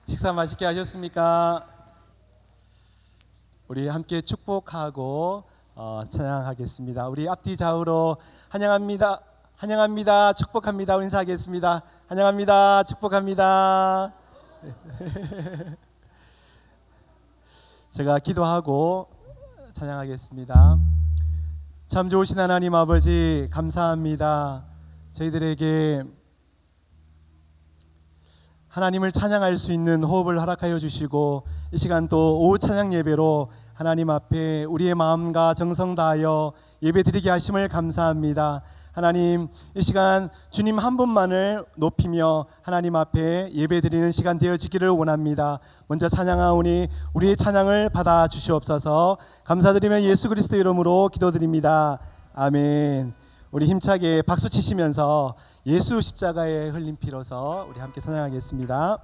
식사 맛있게 하셨습니까? 우리 함께 축복하고 찬양하겠습니다. 우리 앞뒤 좌우로 환영합니다. 환영합니다. 축복합니다. 인사하겠습니다. 환영합니다. 축복합니다. 제가 기도하고 찬양하겠습니다. 참 좋으신 하나님 아버지, 감사합니다. 저희들에게 하나님을 찬양할 수 있는 호흡을 허락하여 주시고, 이 시간 또 오후 찬양 예배로 하나님 앞에 우리의 마음과 정성 다하여 예배 드리게 하심을 감사합니다. 하나님, 이 시간 주님 한 분만을 높이며 하나님 앞에 예배 드리는 시간 되어지기를 원합니다. 먼저 찬양하오니 우리의 찬양을 받아 주시옵소서. 감사드리며 예수 그리스도 이름으로 기도드립니다. 아멘. 우리 힘차게 박수 치시면서 예수 십자가에 흘린 피로서 우리 함께 찬양하겠습니다.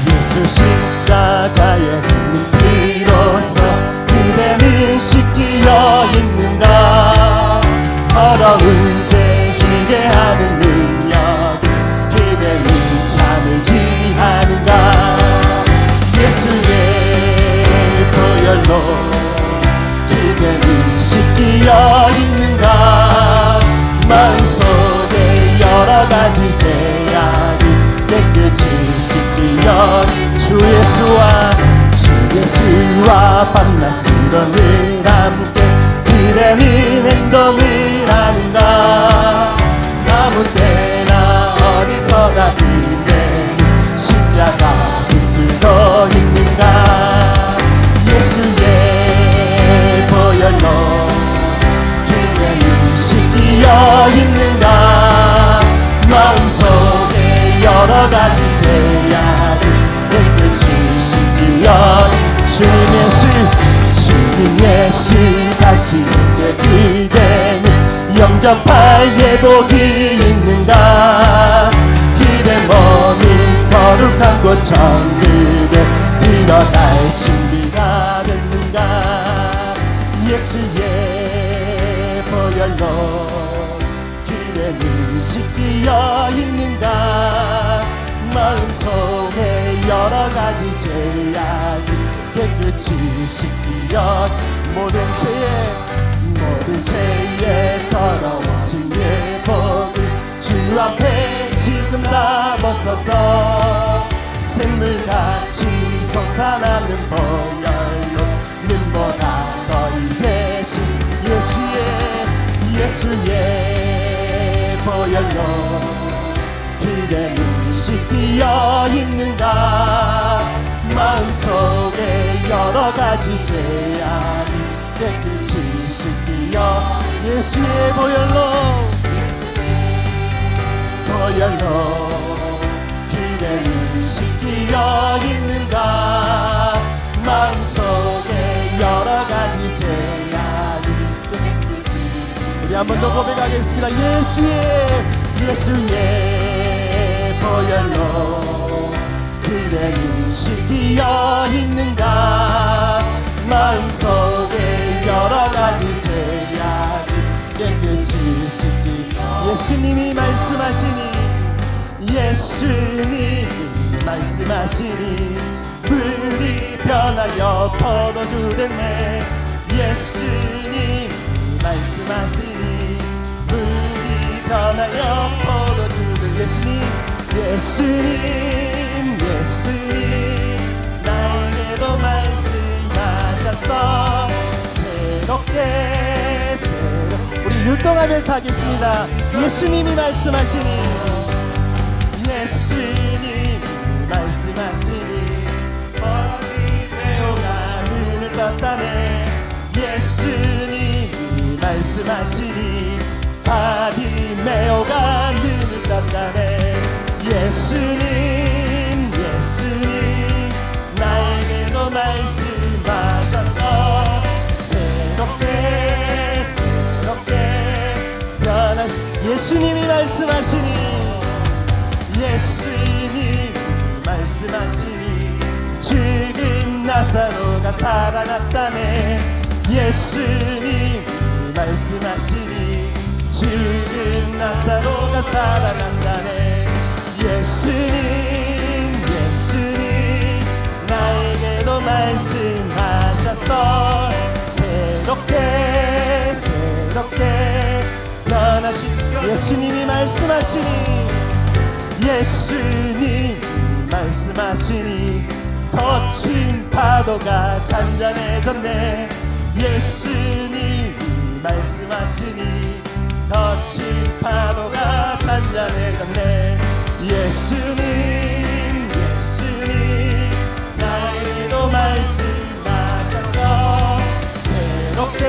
예수 십자가에 흘린 피로서 그대는 씻기어 있는가. 더러운 죄 희게 하는 능력이 그대는 참을지 하는가. 예수의 보혈로 그대는 씻기어 있는가. 마음속에 여러가지 죄악이 깨끗이 씻기어 주 예수와 밤낮으로 늘 함께 그대는 행동을 하는가. 아무 때나 어디서나 그대는 십자가 붙들고 있는가. 예수의 보혈로 그대는 씻기어 있는가. 마음속에 여러가지 죄악이 깨끗이 씻기어 주님 예수 다시 때 그대는 영접할 예복이 있는가. 그대 몸이 거룩한 곳 천국에 들어갈 준비가 됐는가. 예수의 보혈로 그대는 씻기어 있는가. 마음속에 여러가지 죄악이 깨끗이 씻기어 모든 죄에 더러워진 예복을 주 앞에 지금 다 벗어서 샘물같이 솟아나는 보혈로 눈보다 너희의 예수의 보혈로 그대는 씻기어 있는가. 마음속에 여러가지 죄악이 깨끗이 씻기어 예수의 보혈로 그대는 씻기어 있는가. 마음속에 여러가지 죄악이 깨끗이 우리 한 번 더 고백하겠습니다. 예수의 보혈로 그대는 씻기어 있는가. 마음속에 여러가지 죄악이 깨끗이 씻기어 예수님이 말씀하시니 불이 변하여 포도주 됐네. 예수님이 말씀하시니 불이 변하여 포도주 됐네. 예수님 나에게도 말씀하셨어. 새롭게 우리 율동하면서 하겠습니다. 예수님이 말씀하시니 바리메오가 눈을 떴다네. 예수님이 말씀하시니 바리메오가 눈을 떴다네. 예수님 나에게도 말씀하셨어. 새롭게 변한 예수님이 말씀하시니 죽은 나사로가 살아났다네. 예수님 말씀하시니 주는 나사로가 살아난다네. 예수님 예수님 나에게도 말씀하셔서 새롭게 변하시고 예수님이 말씀하시니 예수님 말씀하시니 거친 파도가 잔잔해졌네. 예수님 말씀하시니 거친 파도가 잔잔해졌네. 예수님 나에게도 말씀하셔서 새롭게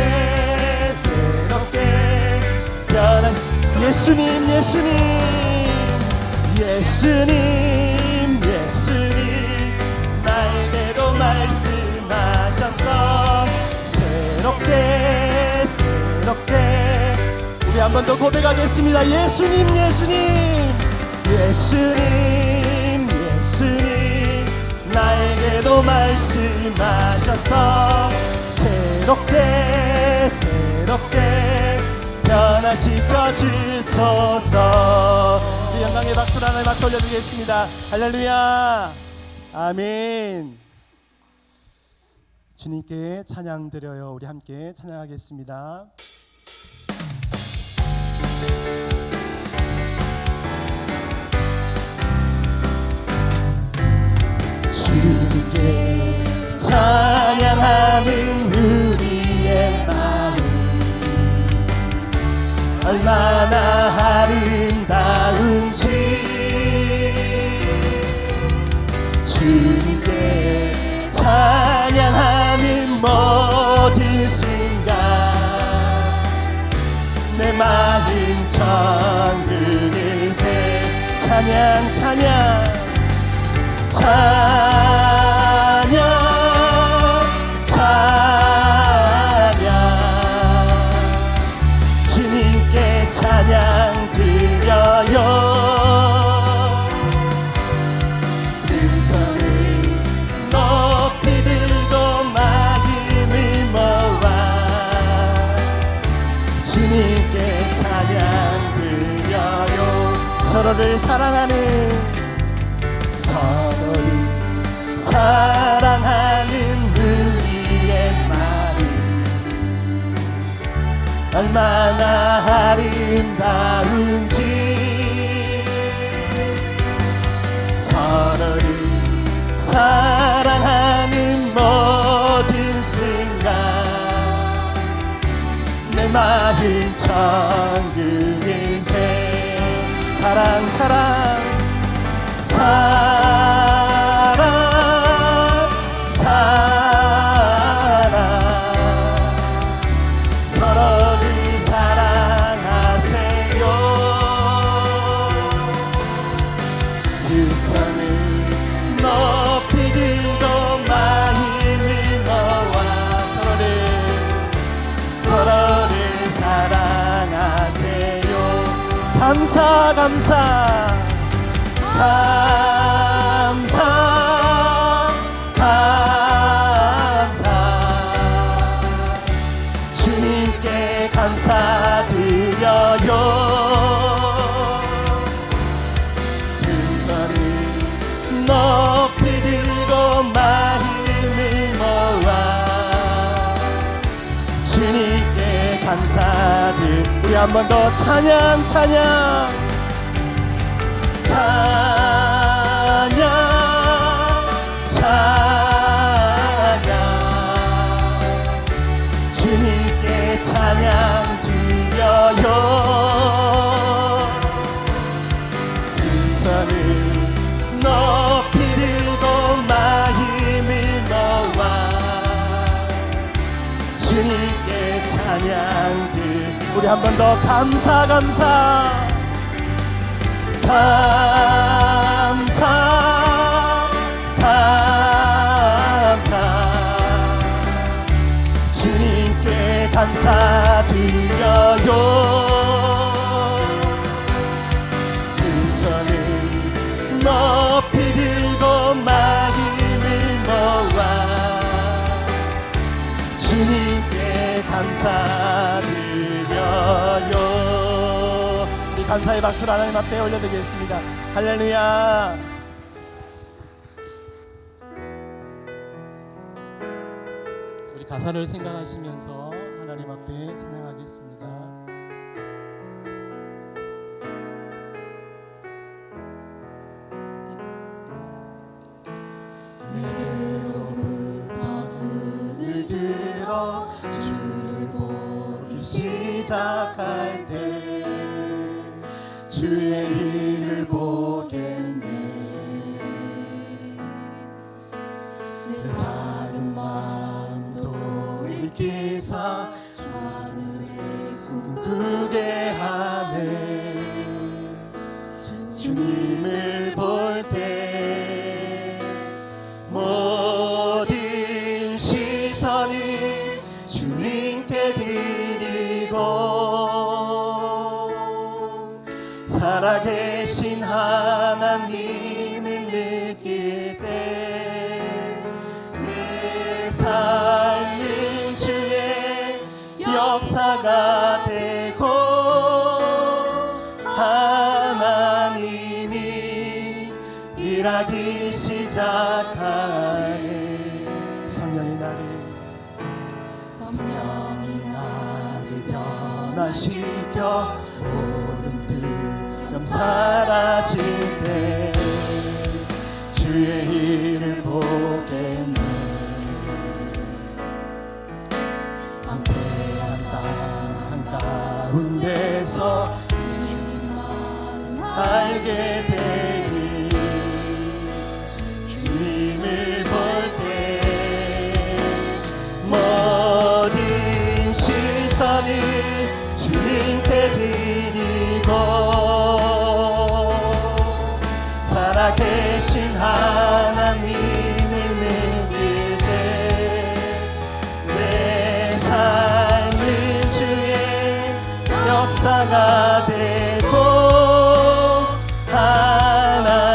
변한 예수님 나에게도 말씀하셔서 새롭게 우리 한 번 더 고백하겠습니다. 예수님 나에게도 말씀하셔서 새롭게 변화시켜 주소서. 우리 영광의 박수를 하나님 앞에 올려드리겠습니다. 할렐루야 아멘. 주님께 찬양 드려요. 우리 함께 찬양하겠습니다. 주님께 찬양하는 우리의 마음 얼마나 아름다운지 주님께 찬양하는 모든 순간 내 마음 천국을 새 찬양 주님께 찬양 드려요. 두 손을 높이 들고 마음을 모아 주님께 찬양 드려요. 서로를 사랑하는 우리의 마음 얼마나 아름다운지 서로를 사랑하는 모든 순간 내 마음 천국을 새 사랑 서로를 사랑하세요. 두 손을 높이 들고 마음을 모아 서로를 사랑하세요. 감사 주님께 감사드려요. 두 손을 높이 들고 마음을 모아 주님께 우리 한 번 더 찬양 주님께 찬양 드려요. 두 손을 높이 들고 마음을 모아 주님께 찬양 우리 한 번 더 감사 주님께 감사드려요. 두 손을 높이 들고 마음을 모아 주님께 감사드려요. 위하여. 우리 감사의 박수를 하나님 앞에 올려드리겠습니다. 할렐루야. 우리 가사를 생각하시면서 하나님 앞에 찬양하겠습니다. 내게로부터 눈을 들어 주를 보기 시작할 때 주의 일을 보겠네. 내 작은 마음 돌이키사 주 하늘의 꿈꾸게 하네. 주님을 볼 때 모든 시선이 주님께 드리고 살아계신 하나님을 느낄 때 내 삶은 주의 역사가 되고 하나님이 일하기 시작하네. 성령이 나를 변화시켜 모든 두려움 사라질 때 주의 일을 보겠네. 황폐한 땅 한가운데서 알게 되니 주님을 볼 때 모든 시선을 주님께 드리고 살아계신 하나님을 느낄 때 내 삶은 주의 역사가 되고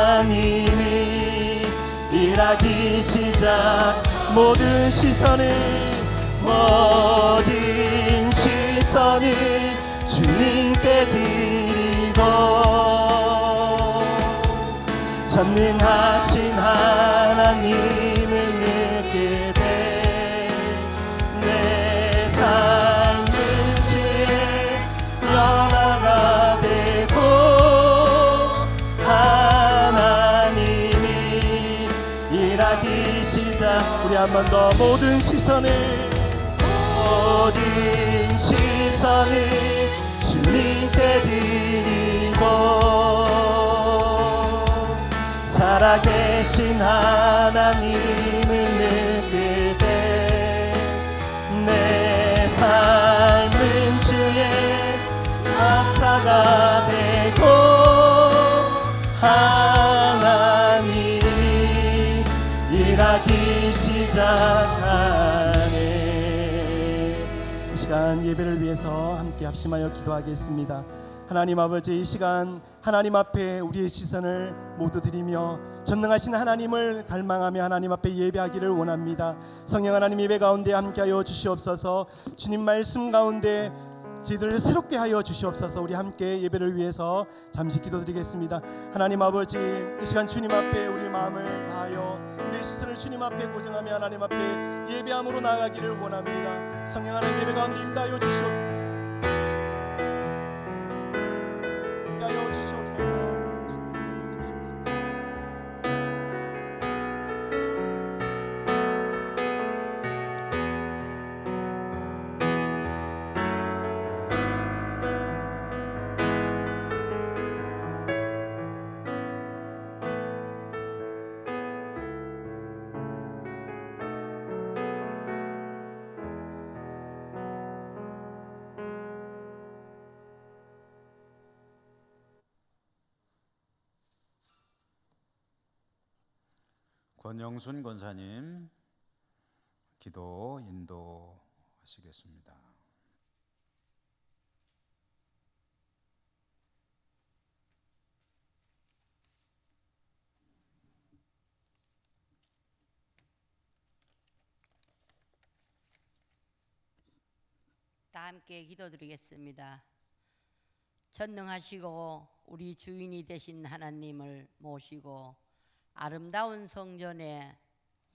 하나님이 일하기 시작. 모든 시선을 주님께 드리고 전능하신 하나님을 느낄 때 내 삶은 주의 변화가 되고 하나님이 일하기 시작. 우리 한 번 더 모든 시선을 주님께 드리고 살아계신 하나님을 느낄 때 내 삶은 주의 역사가 되고 하나님이 일하기 시작하네. 이 시간 예배를 위해서 함께 합심하여 기도하겠습니다. 하나님 아버지, 이 시간 하나님 앞에 우리의 시선을 모두 드리며 전능하신 하나님을 갈망하며 하나님 앞에 예배하기를 원합니다. 성령 하나님, 예배 가운데 함께하여 주시옵소서. 주님 말씀 가운데 저희들을 새롭게 하여 주시옵소서. 우리 함께 예배를 위해서 잠시 기도드리겠습니다. 하나님 아버지, 이 시간 주님 앞에 우리 마음을 다하여 우리의 시선을 주님 앞에 고정하며 하나님 앞에 예배함으로 나아가기를 원합니다. 성령 하나님, 예배 가운데 임하여 주시옵소서. 권영순 권사님 기도 인도하시겠습니다. 다 함께 기도드리겠습니다. 전능하시고 우리 주인이 되신 하나님을 모시고 아름다운 성전에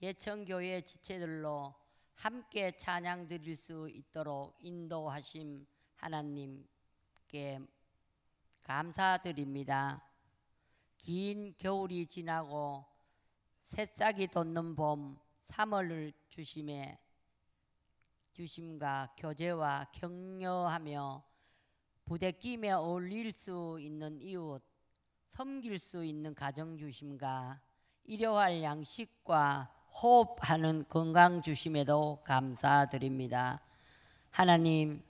예천교회 지체들로 함께 찬양 드릴 수 있도록 인도하심 하나님께 감사드립니다. 긴 겨울이 지나고 새싹이 돋는 봄 3월을 주심과 교제와 격려하며 부대끼며 어울릴 수 있는 이웃, 섬길 수 있는 가정 주심과 일용할 양식과 호흡하는 건강 주심에도 감사드립니다. 하나님,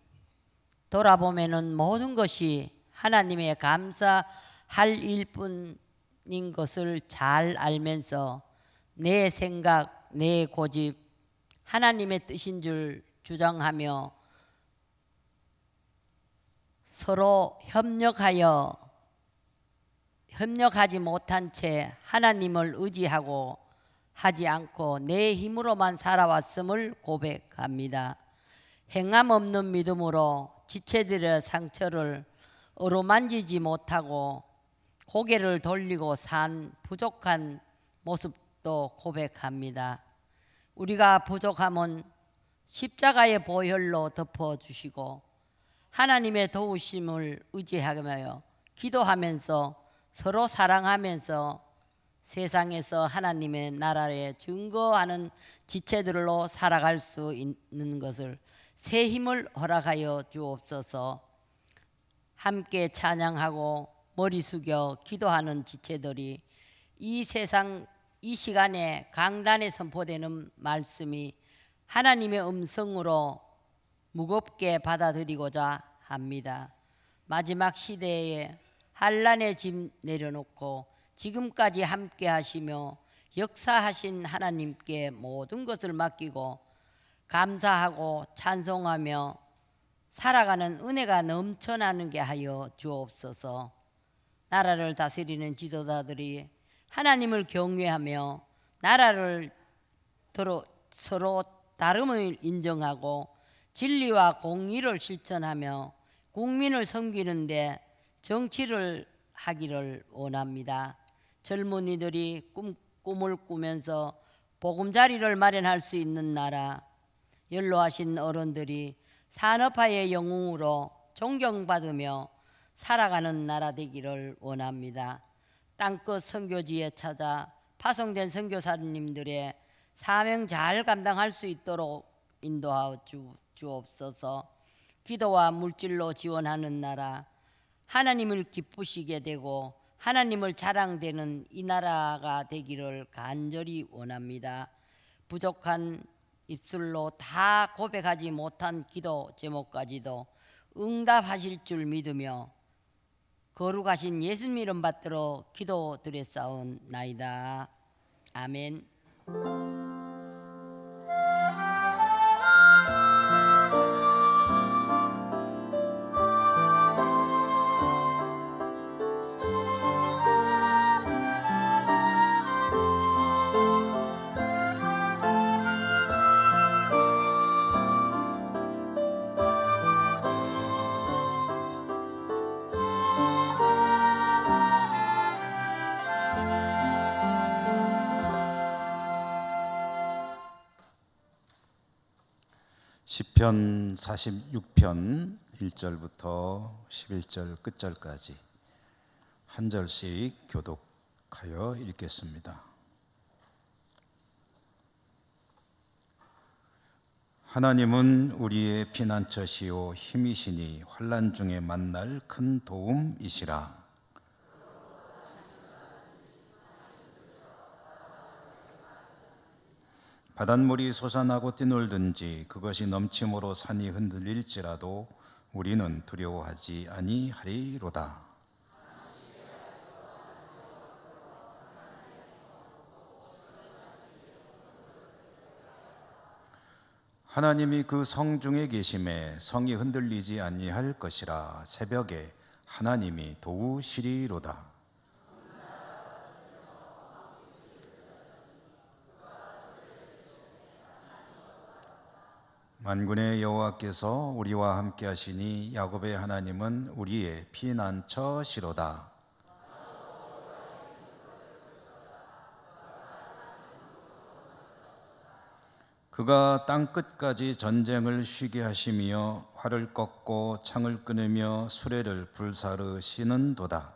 돌아보면은 모든 것이 하나님의 감사할 일뿐인 것을 잘 알면서 내 생각, 내 고집, 하나님의 뜻인 줄 주장하며 서로 협력하지 못한 채 하나님을 의지하고 하지 않고 내 힘으로만 살아왔음을 고백합니다. 행함 없는 믿음으로 지체들의 상처를 어루만지지 못하고 고개를 돌리고 산 부족한 모습도 고백합니다. 우리가 부족함은 십자가의 보혈로 덮어주시고 하나님의 도우심을 의지하며 기도하면서 서로 사랑하면서 세상에서 하나님의 나라에 증거하는 지체들로 살아갈 수 있는 것을 새 힘을 허락하여 주옵소서. 함께 찬양하고 머리 숙여 기도하는 지체들이 이 시간에 강단에 선포되는 말씀이 하나님의 음성으로 무겁게 받아들이고자 합니다. 마지막 시대에 환난의 짐 내려놓고 지금까지 함께 하시며 역사하신 하나님께 모든 것을 맡기고 감사하고 찬송하며 살아가는 은혜가 넘쳐나게 하여 주옵소서. 나라를 다스리는 지도자들이 하나님을 경외하며 나라를 서로 다름을 인정하고 진리와 공의를 실천하며 국민을 섬기는데 정치를 하기를 원합니다. 젊은이들이 꿈을 꾸면서 보금자리를 마련할 수 있는 나라, 연로하신 어른들이 산업화의 영웅으로 존경받으며 살아가는 나라 되기를 원합니다. 땅끝 선교지에 찾아 파송된 선교사님들의 사명 잘 감당할 수 있도록 인도하여 주옵소서. 기도와 물질로 지원하는 나라, 하나님을 기쁘시게 되고 하나님을 자랑되는 이 나라가 되기를 간절히 원합니다. 부족한 입술로 다 고백하지 못한 기도 제목까지도 응답하실 줄 믿으며 거룩하신 예수님 이름 받들어 기도드렸사옵나이다. 아멘. 시편 46편 1절부터 11절 끝절까지 한 절씩 교독하여 읽겠습니다. 하나님은 우리의 피난처시요 힘이시니 환난 중에 만날 큰 도움이시라. 바닷물이 솟아나고 뛰놀든지 그것이 넘침으로 산이 흔들릴지라도 우리는 두려워하지 아니하리로다. 하나님이 그 성 중에 계심에 성이 흔들리지 아니할 것이라. 새벽에 하나님이 도우시리로다. 만군의 여호와께서 우리와 함께 하시니 야곱의 하나님은 우리의 피난처시로다. 그가 땅끝까지 전쟁을 쉬게 하시며 활을 꺾고 창을 끊으며 수레를 불사르시는도다.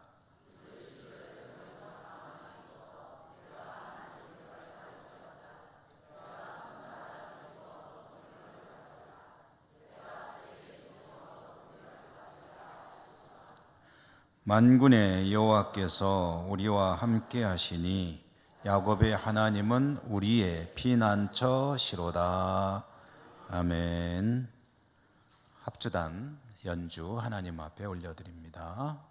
만군의 여호와께서 우리와 함께 하시니 야곱의 하나님은 우리의 피난처시로다. 아멘. 합주단 연주 하나님 앞에 올려드립니다.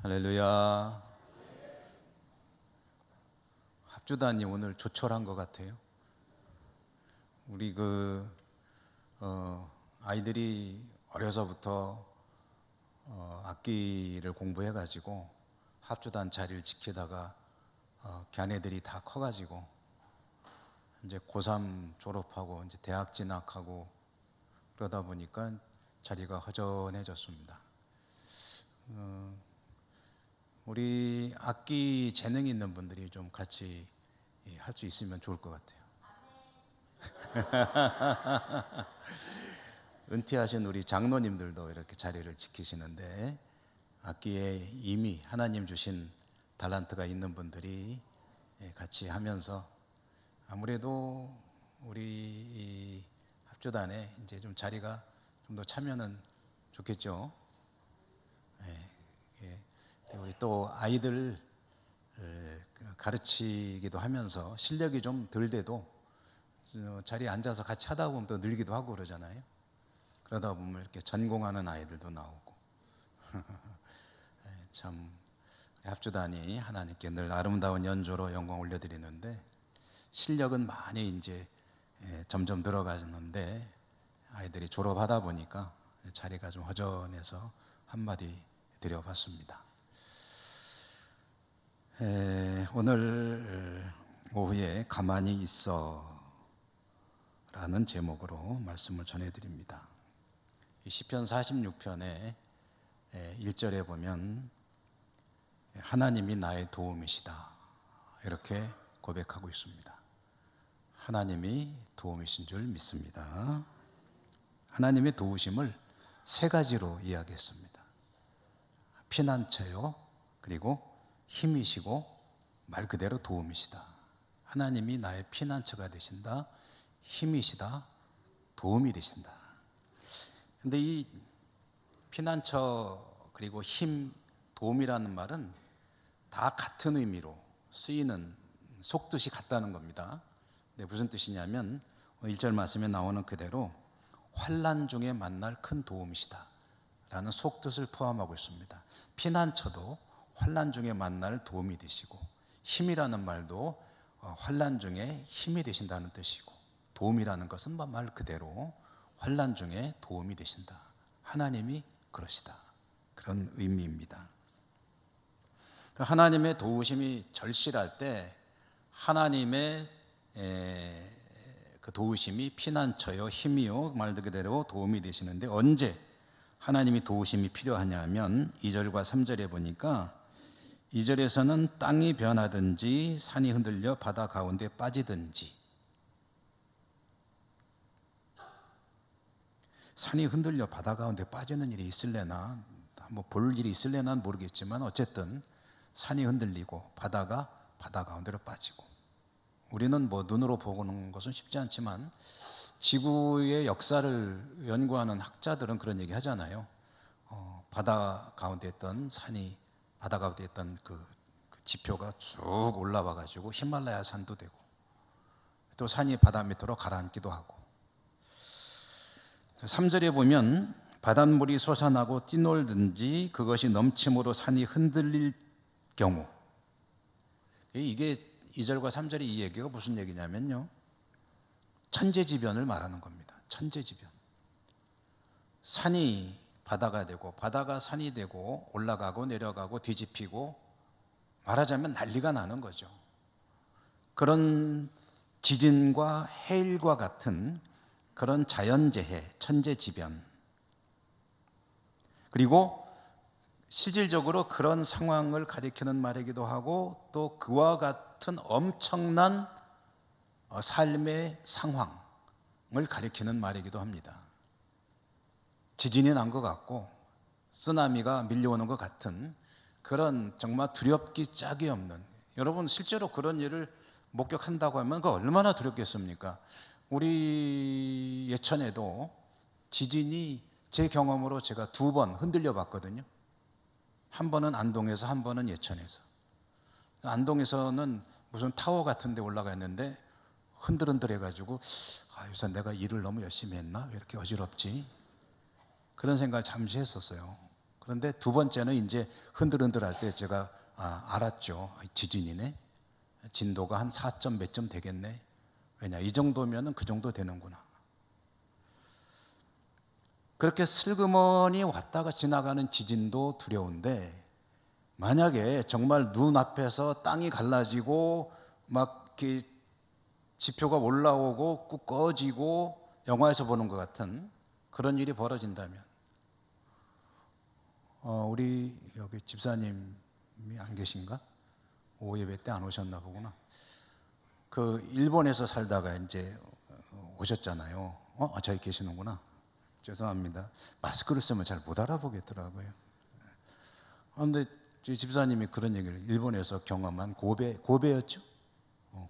할렐루야. 합주단이 오늘 조촐한 것 같아요. 우리 아이들이 어려서부터 악기를 공부해가지고 합주단 자리를 지키다가 걔네들이 다 커가지고 이제 고3 졸업하고 이제 대학 진학하고 그러다 보니까 자리가 허전해졌습니다. 우리 악기 재능 있는 분들이 좀 같이 할 수 있으면 좋을 것 같아요. 은퇴하신 우리 장로님들도 이렇게 자리를 지키시는데 악기에 이미 하나님 주신 달란트가 있는 분들이 같이 하면서 아무래도 우리 이 합주단에 이제 좀 자리가 좀 더 차면은 좋겠죠. 우리 또 아이들 가르치기도 하면서 실력이 좀 덜 돼도 자리에 앉아서 같이 하다 보면 또 늘기도 하고 그러잖아요. 그러다 보면 이렇게 전공하는 아이들도 나오고 참 합주단이 하나님께 늘 아름다운 연주로 영광 올려드리는데 실력은 많이 이제 점점 늘어가는데 아이들이 졸업하다 보니까 자리가 좀 허전해서 한마디 드려봤습니다. 오늘 오후에 가만히 있어 라는 제목으로 말씀을 전해드립니다. 시편 46편의 1절에 보면 하나님이 나의 도움이시다 이렇게 고백하고 있습니다. 하나님이 도움이신 줄 믿습니다. 하나님의 도우심을 세 가지로 이야기했습니다. 피난처요, 그리고 힘이시고 말 그대로 도움이시다. 하나님이 나의 피난처가 되신다, 힘이시다, 도움이 되신다. 근데 이 피난처 그리고 힘, 도움이라는 말은 다 같은 의미로 쓰이는 속뜻이 같다는 겁니다. 근데 무슨 뜻이냐면 1절 말씀에 나오는 그대로 환난 중에 만날 큰 도움이시다 라는 속뜻을 포함하고 있습니다. 피난처도 환난 중에 만날 도움이 되시고, 힘이라는 말도 환난 중에 힘이 되신다는 뜻이고, 도움이라는 것은 말 그대로 환난 중에 도움이 되신다. 하나님이 그러시다. 그런 의미입니다. 하나님의 도우심이 절실할 때 하나님의 그 도우심이 피난처요, 힘이요, 말 그대로 도움이 되시는데, 언제 하나님이 도우심이 필요하냐면 2절과 3절에 보니까 2절에서는 땅이 변하든지 산이 흔들려 바다 가운데 빠지든지, 산이 흔들려 바다 가운데 빠지는 일이 있을래나, 뭐 볼 일이 있을래나 모르겠지만 어쨌든 산이 흔들리고 바다가 바다 가운데로 빠지고, 우리는 뭐 눈으로 보는 것은 쉽지 않지만 지구의 역사를 연구하는 학자들은 그런 얘기 하잖아요. 바다 가운데 있던 산이, 바다 가운데 있던 그 지표가 쭉 올라와 가지고 히말라야 산도 되고, 또 산이 바다 밑으로 가라앉기도 하고. 3절에 보면 바닷물이 솟아나고 뛰놀든지 그것이 넘침으로 산이 흔들릴 경우, 이게 2절과 3절의 이 얘기가 무슨 얘기냐면요, 천재지변을 말하는 겁니다. 천재지변. 산이 바다가 되고 바다가 산이 되고 올라가고 내려가고 뒤집히고, 말하자면 난리가 나는 거죠. 그런 지진과 해일과 같은 그런 자연재해, 천재지변, 그리고 실질적으로 그런 상황을 가리키는 말이기도 하고, 또 그와 같은 엄청난 삶의 상황을 가리키는 말이기도 합니다. 지진이 난 것 같고 쓰나미가 밀려오는 것 같은 그런 정말 두렵기 짝이 없는, 여러분 실제로 그런 일을 목격한다고 하면 그 얼마나 두렵겠습니까? 우리 예천에도 지진이 제 경험으로 제가 2번 흔들려 봤거든요. 한 번은 안동에서, 한 번은 예천에서. 안동에서는 무슨 타워 같은 데 올라가 있는데 흔들흔들 해가지고, 요새 내가 일을 너무 열심히 했나? 왜 이렇게 어지럽지? 그런 생각을 잠시 했었어요. 그런데 2번째는 이제 흔들흔들 할 때 제가 알았죠. 지진이네. 진도가 한 4점 몇 점 되겠네. 왜냐, 이 정도면은 그 정도 되는구나. 그렇게 슬그머니 왔다가 지나가는 지진도 두려운데, 만약에 정말 눈앞에서 땅이 갈라지고 막 이렇게 지표가 올라오고 꾹 꺼지고 영화에서 보는 것 같은 그런 일이 벌어진다면, 우리 여기 집사님이 안 계신가? 오후 예배 때 안 오셨나 보구나. 그 일본에서 살다가 이제 오셨잖아요. 저기 계시는구나. 죄송합니다. 마스크를 쓰면 잘 못 알아보겠더라고요. 그런데 집사님이 그런 얘기를, 일본에서 경험한 고베였죠?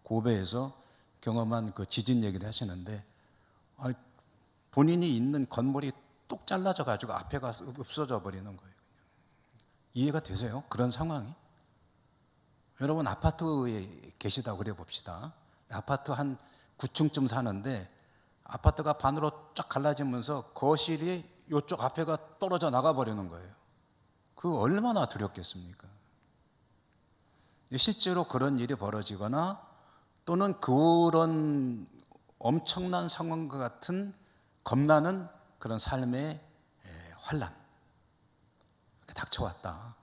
고베에서 경험한 그 지진 얘기를 하시는데, 본인이 있는 건물이 뚝 잘라져 가지고 앞에가 없어져 버리는 거예요. 이해가 되세요? 그런 상황이? 여러분 아파트에 계시다고 그래 봅시다. 아파트 한 9층쯤 사는데 아파트가 반으로 쫙 갈라지면서 거실이 이쪽 앞에가 떨어져 나가 버리는 거예요. 그 얼마나 두렵겠습니까? 실제로 그런 일이 벌어지거나, 또는 그런 엄청난 상황과 같은 겁나는 그런 삶의 환난 닥쳐왔다.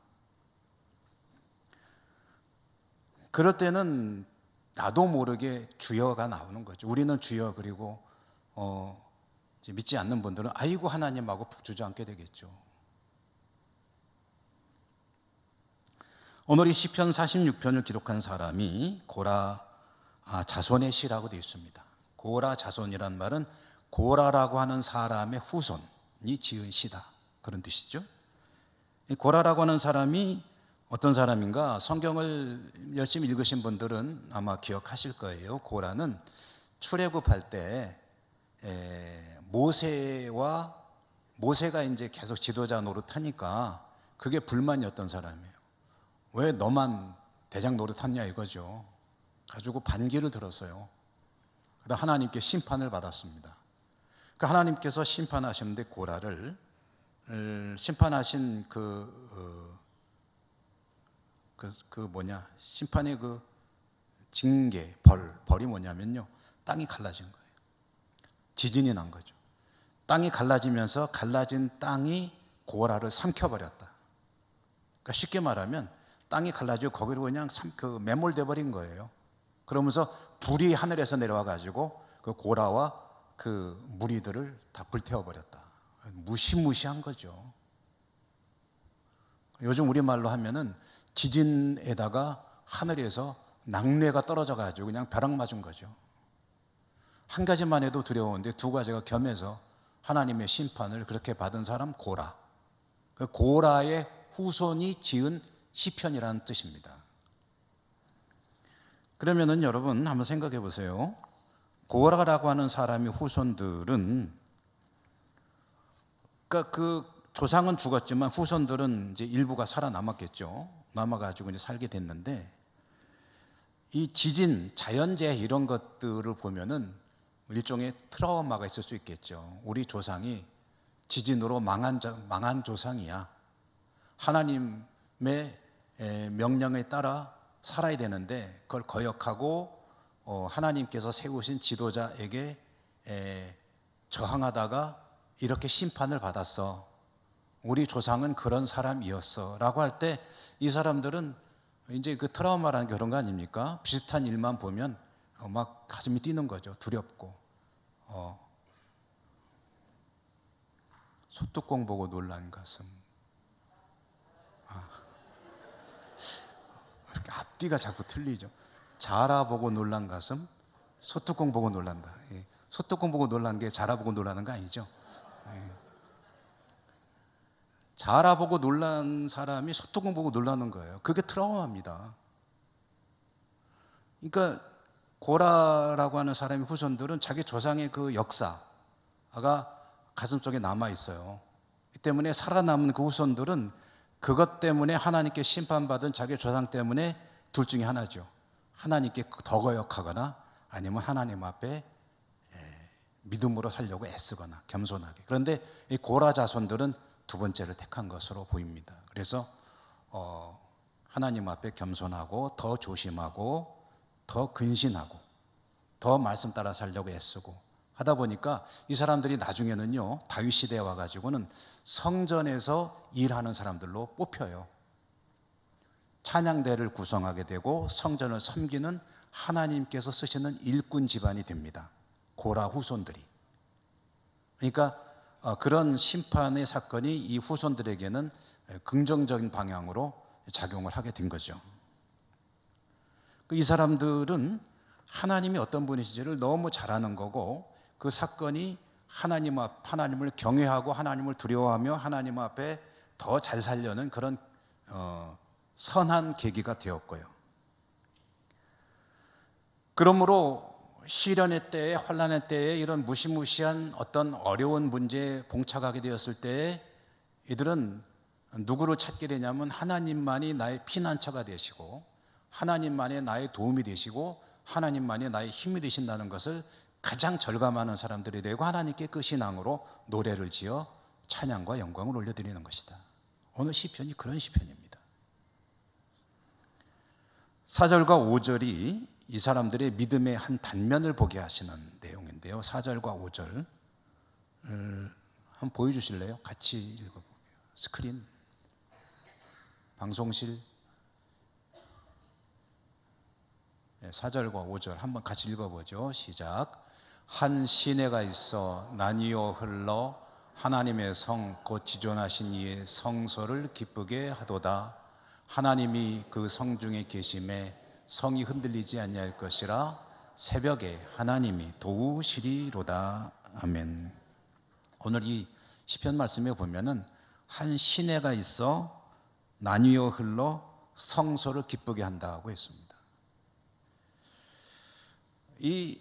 그럴 때는 나도 모르게 주여가 나오는 거죠. 우리는 주여, 그리고 믿지 않는 분들은 아이고 하나님하고 푹 주저앉게 되겠죠. 오늘 이 시편 46편을 기록한 사람이 고라 자손의 씨라고 되어 있습니다. 고라 자손이란 말은 고라라고 하는 사람의 후손이 지은 씨다, 그런 뜻이죠. 이 고라라고 하는 사람이 어떤 사람인가? 성경을 열심히 읽으신 분들은 아마 기억하실 거예요. 고라는 출애굽할 때 모세가 이제 계속 지도자 노릇하니까 그게 불만이었던 사람이에요. 왜 너만 대장 노릇하냐 이거죠. 가지고 반기를 들었어요. 그러다 하나님께 심판을 받았습니다. 그 하나님께서 심판하시는데 고라를 심판하신 심판의 그 징계, 벌이 뭐냐면요, 땅이 갈라진 거예요. 지진이 난 거죠. 땅이 갈라지면서 갈라진 땅이 고라를 삼켜버렸다. 그러니까 쉽게 말하면 땅이 갈라지고 거기로 그냥 매몰돼 버린 거예요. 그러면서 불이 하늘에서 내려와 가지고 그 고라와 그 무리들을 다 불태워 버렸다. 무시무시한 거죠. 요즘 우리말로 하면은 지진에다가 하늘에서 낙뢰가 떨어져 가지고 그냥 벼락 맞은 거죠. 한 가지만 해도 두려운데 두 가지가 겸해서 하나님의 심판을 그렇게 받은 사람 고라. 그 고라의 후손이 지은 시편이라는 뜻입니다. 그러면은 여러분 한번 생각해 보세요. 고라라고 하는 사람의 후손들은, 그러니까 그 조상은 죽었지만 후손들은 이제 일부가 살아남았겠죠. 남아가지고 이제 살게 됐는데, 이 지진, 자연재해 이런 것들을 보면은 일종의 트라우마가 있을 수 있겠죠. 우리 조상이 지진으로 망한 조상이야. 하나님의 명령에 따라 살아야 되는데 그걸 거역하고 하나님께서 세우신 지도자에게 저항하다가 이렇게 심판을 받았어. 우리 조상은 그런 사람이었어 라고 할 때 이 사람들은 이제 그 트라우마라는 게 그런 거 아닙니까? 비슷한 일만 보면 막 가슴이 뛰는 거죠. 두렵고. 소뚜껑 보고 놀란 가슴. 이렇게 앞뒤가 자꾸 틀리죠. 자라 보고 놀란 가슴, 소뚜껑 보고 놀란다. 소뚜껑 보고 놀란 게 자라 보고 놀라는 거 아니죠. 자라 보고 놀란 사람이 소뚜껑 보고 놀라는 거예요. 그게 트라우마입니다. 그러니까 고라라고 하는 사람의 후손들은 자기 조상의 그 역사가 가슴속에 남아 있어요. 이 때문에 살아남은 그 후손들은 그것 때문에 하나님께 심판받은 자기 조상 때문에 둘 중에 하나죠. 하나님께 더 거역하거나 아니면 하나님 앞에 믿음으로 살려고 애쓰거나 겸손하게. 그런데 이 고라 자손들은 두 번째를 택한 것으로 보입니다. 그래서 하나님 앞에 겸손하고 더 조심하고 더 근신하고 더 말씀 따라 살려고 애쓰고 하다 보니까 이 사람들이 나중에는요, 다윗 시대에 와가지고는 성전에서 일하는 사람들로 뽑혀요. 찬양대를 구성하게 되고 성전을 섬기는 하나님께서 쓰시는 일꾼 집안이 됩니다. 고라 후손들이. 그러니까 그런 심판의 사건이 이 후손들에게는 긍정적인 방향으로 작용을 하게 된 거죠. 이 사람들은 하나님이 어떤 분이신지를 너무 잘 아는 거고, 그 사건이 하나님을 경외하고 하나님을 두려워하며 하나님 앞에 더 잘 살려는 그런 선한 계기가 되었고요. 그러므로 시련의 때에, 환난의 때에 이런 무시무시한 어떤 어려운 문제에 봉착하게 되었을 때에 이들은 누구를 찾게 되냐면 하나님만이 나의 피난처가 되시고 하나님만이 나의 도움이 되시고 하나님만이 나의 힘이 되신다는 것을 가장 절감하는 사람들이 되고 하나님께 그 신앙으로 노래를 지어 찬양과 영광을 올려드리는 것이다. 오늘 시편이 그런 시편입니다. 4절과 5절이 이 사람들의 믿음의 한 단면을 보게 하시는 내용인데요. 4절과 5절 한번 보여주실래요? 같이 읽어볼게요. 스크린, 방송실. 4절과 5절 한번 같이 읽어보죠. 시작. 한 시내가 있어 나뉘어 흘러 하나님의 성 곧 지존하신 이의 성소를 기쁘게 하도다. 하나님이 그 성 중에 계심에 성이 흔들리지 아니할 것이라. 새벽에 하나님이 도우시리로다. 아멘. 오늘 이 시편 말씀에 보면은 한 시내가 있어 나뉘어 흘러 성소를 기쁘게 한다고 했습니다. 이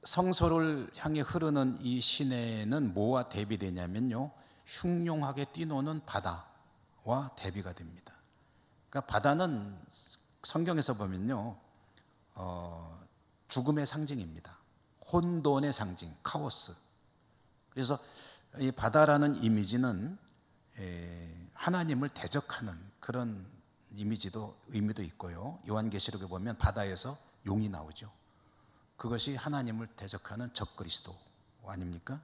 성소를 향해 흐르는 이 시내는 뭐와 대비되냐면요, 흉룡하게 뛰노는 바다와 대비가 됩니다. 그러니까 바다는 성경에서 보면요, 죽음의 상징입니다. 혼돈의 상징, 카오스. 그래서 이 바다라는 이미지는 하나님을 대적하는 그런 의미도 있고요. 요한계시록에 보면 바다에서 용이 나오죠. 그것이 하나님을 대적하는 적그리스도 아닙니까?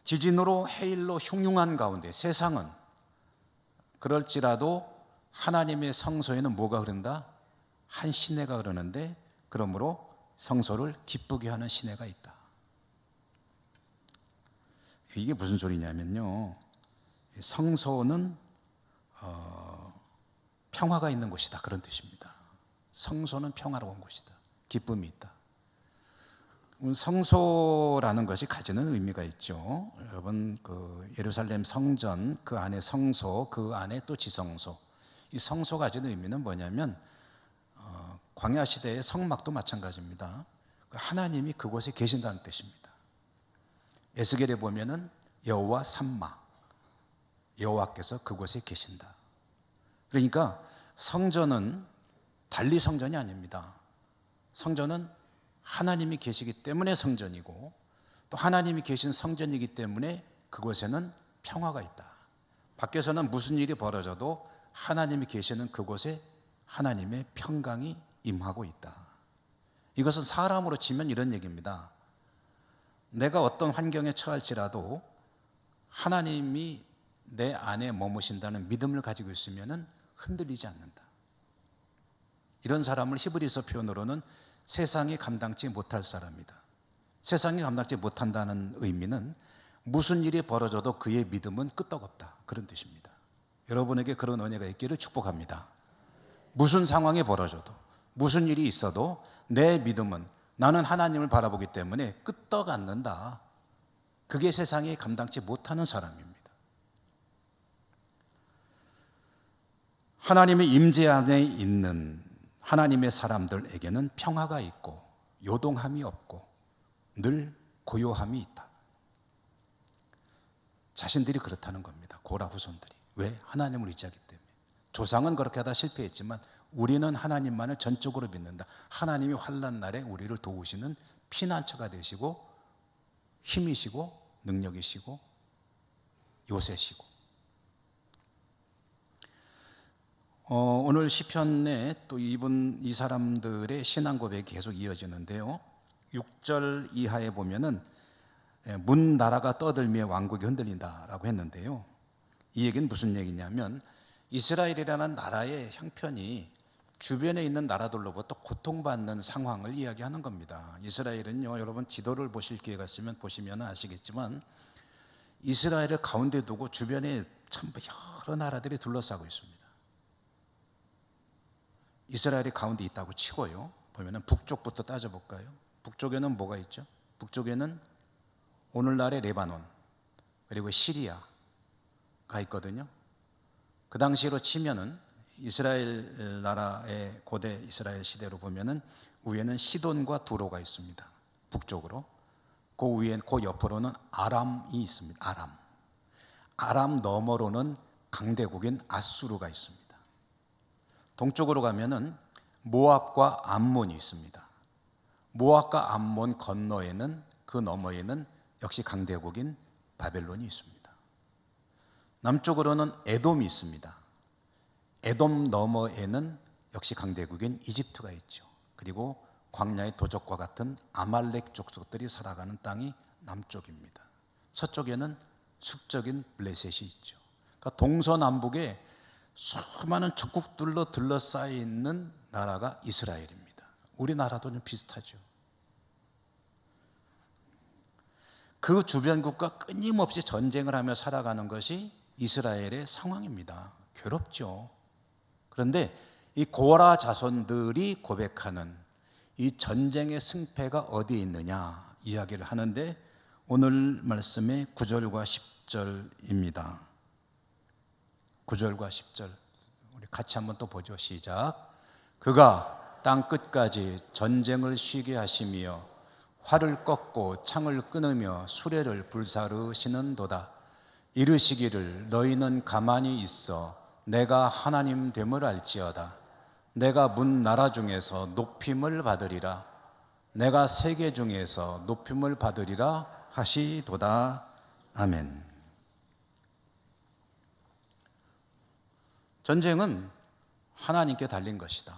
지진으로 해일로 흉흉한 가운데 세상은 그럴지라도 하나님의 성소에는 뭐가 흐른다? 한 시내가 흐르는데, 그러므로 성소를 기쁘게 하는 시내가 있다. 이게 무슨 소리냐면요, 성소는 평화가 있는 곳이다, 그런 뜻입니다. 성소는 평화로운 곳이다, 기쁨이 있다. 성소라는 것이 가지는 의미가 있죠. 여러분, 그 예루살렘 성전, 그 안에 성소, 그 안에 또 지성소. 이 성소가 가지는 의미는 뭐냐면 광야 시대의 성막도 마찬가지입니다. 하나님이 그곳에 계신다는 뜻입니다. 에스겔에 보면은 여호와 삼마, 여호와께서 그곳에 계신다. 그러니까 성전은 달리 성전이 아닙니다. 성전은 하나님이 계시기 때문에 성전이고, 또 하나님이 계신 성전이기 때문에 그곳에는 평화가 있다. 밖에서는 무슨 일이 벌어져도 하나님이 계시는 그곳에 하나님의 평강이 임하고 있다. 이것은 사람으로 치면 이런 얘기입니다. 내가 어떤 환경에 처할지라도 하나님이 내 안에 머무신다는 믿음을 가지고 있으면 흔들리지 않는다. 이런 사람을 히브리서 표현으로는 세상이 감당치 못할 사람이다. 세상이 감당치 못한다는 의미는 무슨 일이 벌어져도 그의 믿음은 끄떡없다, 그런 뜻입니다. 여러분에게 그런 은혜가 있기를 축복합니다. 무슨 상황이 벌어져도, 무슨 일이 있어도 내 믿음은 나는 하나님을 바라보기 때문에 끄떡 않는다. 그게 세상이 감당치 못하는 사람입니다. 하나님의 임재 안에 있는 하나님의 사람들에게는 평화가 있고 요동함이 없고 늘 고요함이 있다. 자신들이 그렇다는 겁니다. 고라 후손들이. 왜? 하나님을 의지하기 때문에. 조상은 그렇게 하다 실패했지만 우리는 하나님만을 전적으로 믿는다. 하나님이 환난 날에 우리를 도우시는 피난처가 되시고 힘이시고 능력이시고 요새시고. 오늘 시편에 또 이 사람들의 신앙 고백이 계속 이어지는데요. 6절 이하에 보면은 문 나라가 떠들며 왕국이 흔들린다라고 했는데요. 이 얘기는 무슨 얘기냐면 이스라엘이라는 나라의 형편이 주변에 있는 나라들로부터 고통받는 상황을 이야기하는 겁니다. 이스라엘은요, 여러분 지도를 보실 기회가 있으면 보시면 아시겠지만 이스라엘을 가운데 두고 주변에 참 여러 나라들이 둘러싸고 있습니다. 이스라엘이 가운데 있다고 치고요, 보면은 북쪽부터 따져볼까요? 북쪽에는 뭐가 있죠? 북쪽에는 오늘날의 레바논, 그리고 시리아가 있거든요. 그 당시로 치면은 이스라엘 나라의 고대 이스라엘 시대로 보면은 위에는 시돈과 두로가 있습니다. 북쪽으로. 그 위에, 그 옆으로는 아람이 있습니다. 아람 너머로는 강대국인 아수르가 있습니다. 동쪽으로 가면은 모압과 암몬이 있습니다. 모압과 암몬 건너에는, 그 너머에는 역시 강대국인 바벨론이 있습니다. 남쪽으로는 에돔이 있습니다. 에돔 너머에는 역시 강대국인 이집트가 있죠. 그리고 광야의 도적과 같은 아말렉 족속들이 살아가는 땅이 남쪽입니다. 서쪽에는 숙적인 블레셋이 있죠. 그러니까 동서남북에 수많은 적국들로 둘러싸여 있는 나라가 이스라엘입니다. 우리나라도 좀 비슷하죠. 그 주변국과 끊임없이 전쟁을 하며 살아가는 것이 이스라엘의 상황입니다. 괴롭죠. 그런데 이 고라 자손들이 고백하는 이 전쟁의 승패가 어디에 있느냐 이야기를 하는데 오늘 말씀의 9절과 10절입니다. 9절과 10절 우리 같이 한번 또 보죠. 시작. 그가 땅 끝까지 전쟁을 쉬게 하시며 활을 꺾고 창을 끊으며 수레를 불사르시는도다. 이르시기를 너희는 가만히 있어 내가 하나님 됨을 알지어다. 내가 문 나라 중에서 높임을 받으리라. 내가 세계 중에서 높임을 받으리라 하시도다. 아멘. 전쟁은 하나님께 달린 것이다.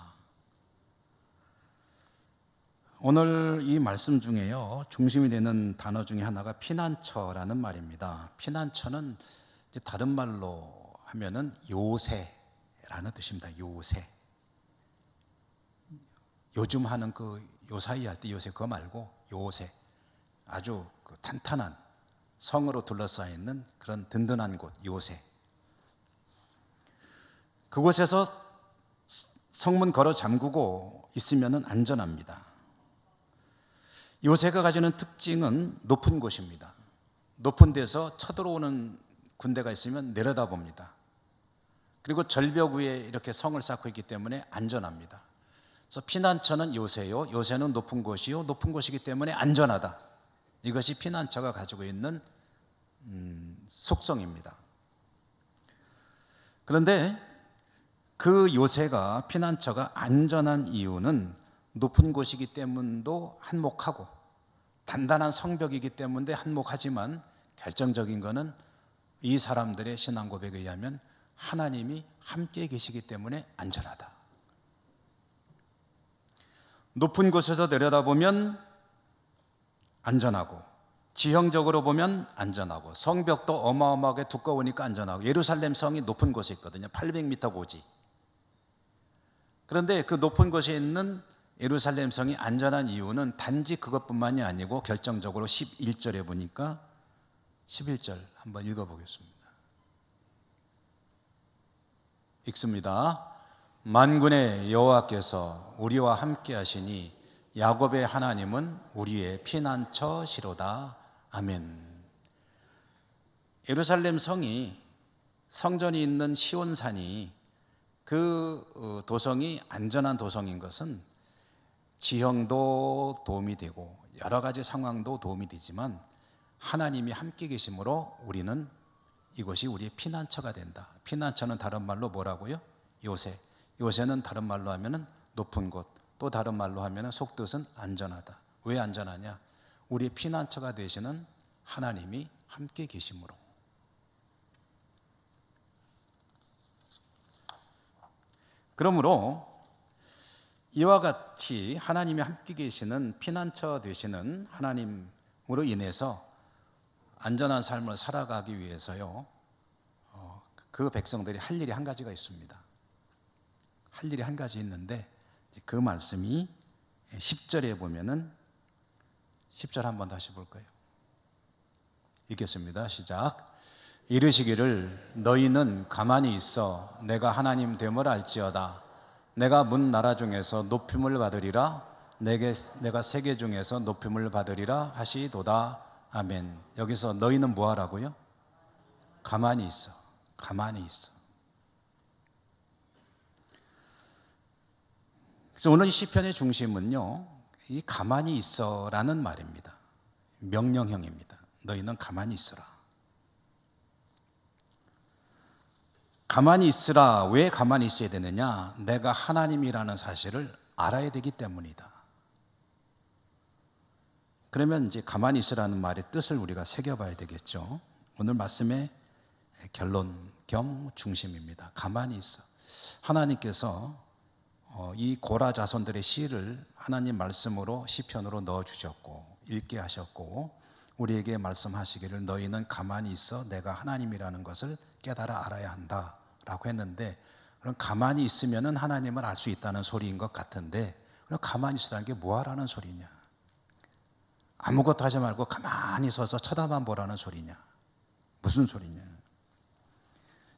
오늘 이 말씀 중에요, 중심이 되는 단어 중에 하나가 피난처라는 말입니다. 피난처는 이제 다른 말로 하면은 요새라는 뜻입니다. 요새. 요즘 하는 그 요사이 할 때 요새 그거 말고 요새. 아주 그 탄탄한 성으로 둘러싸여 있는 그런 든든한 곳, 요새. 그곳에서 성문 걸어 잠그고 있으면 안전합니다. 요새가 가지는 특징은 높은 곳입니다. 높은 데서 쳐들어오는 군대가 있으면 내려다봅니다. 그리고 절벽 위에 이렇게 성을 쌓고 있기 때문에 안전합니다. 그래서 피난처는 요새요, 요새는 높은 곳이요, 높은 곳이기 때문에 안전하다. 이것이 피난처가 가지고 있는 속성입니다. 그런데 그 요새가, 피난처가 안전한 이유는 높은 곳이기 때문도 한몫하고 단단한 성벽이기 때문에 한몫하지만 결정적인 것은 이 사람들의 신앙 고백에 의하면 하나님이 함께 계시기 때문에 안전하다. 높은 곳에서 내려다보면 안전하고, 지형적으로 보면 안전하고, 성벽도 어마어마하게 두꺼우니까 안전하고, 예루살렘 성이 높은 곳에 있거든요. 800m 고지. 그런데 그 높은 곳에 있는 예루살렘 성이 안전한 이유는 단지 그것뿐만이 아니고 결정적으로 11절에 보니까 11절 한번 읽어보겠습니다. 읽습니다. 만군의 여호와께서 우리와 함께 하시니 야곱의 하나님은 우리의 피난처시로다. 아멘. 예루살렘 성이, 성전이 있는 시온산이 그 도성이 안전한 도성인 것은 지형도 도움이 되고 여러 가지 상황도 도움이 되지만 하나님이 함께 계심으로 우리는 이것이 우리의 피난처가 된다. 피난처는 다른 말로 뭐라고요? 요새. 요새는 다른 말로 하면은 높은 곳, 또 다른 말로 하면은 속뜻은 안전하다. 왜 안전하냐? 우리의 피난처가 되시는 하나님이 함께 계심으로. 그러므로 이와 같이 하나님이 함께 계시는 피난처 되시는 하나님으로 인해서 안전한 삶을 살아가기 위해서요, 그 백성들이 할 일이 한 가지가 있습니다. 할 일이 한 가지 있는데 그 말씀이 10절에 보면은 10절 한번 다시 볼까요? 읽겠습니다. 시작. 이르시기를 너희는 가만히 있어 내가 하나님 됨을 알지어다. 내가 문 나라 중에서 높임을 받으리라. 내가 세계 중에서 높임을 받으리라 하시도다. 아멘. 여기서 너희는 뭐 하라고요? 가만히 있어. 가만히 있어. 그래서 오늘 이 시편의 중심은요, 이 가만히 있어라는 말입니다. 명령형입니다. 너희는 가만히 있어라. 가만히 있으라. 왜 가만히 있어야 되느냐? 내가 하나님이라는 사실을 알아야 되기 때문이다. 그러면 이제 가만히 있으라는 말의 뜻을 우리가 새겨봐야 되겠죠. 오늘 말씀의 결론 겸 중심입니다. 가만히 있어. 하나님께서 이 고라 자손들의 시를 하나님 말씀으로 시편으로 넣어주셨고 읽게 하셨고 우리에게 말씀하시기를 너희는 가만히 있어 내가 하나님이라는 것을 깨달아 알아야 한다라고 했는데, 그럼 가만히 있으면 하나님을 알 수 있다는 소리인 것 같은데, 그럼 가만히 있으라는 게 뭐하라는 소리냐? 아무것도 하지 말고 가만히 서서 쳐다만 보라는 소리냐? 무슨 소리냐?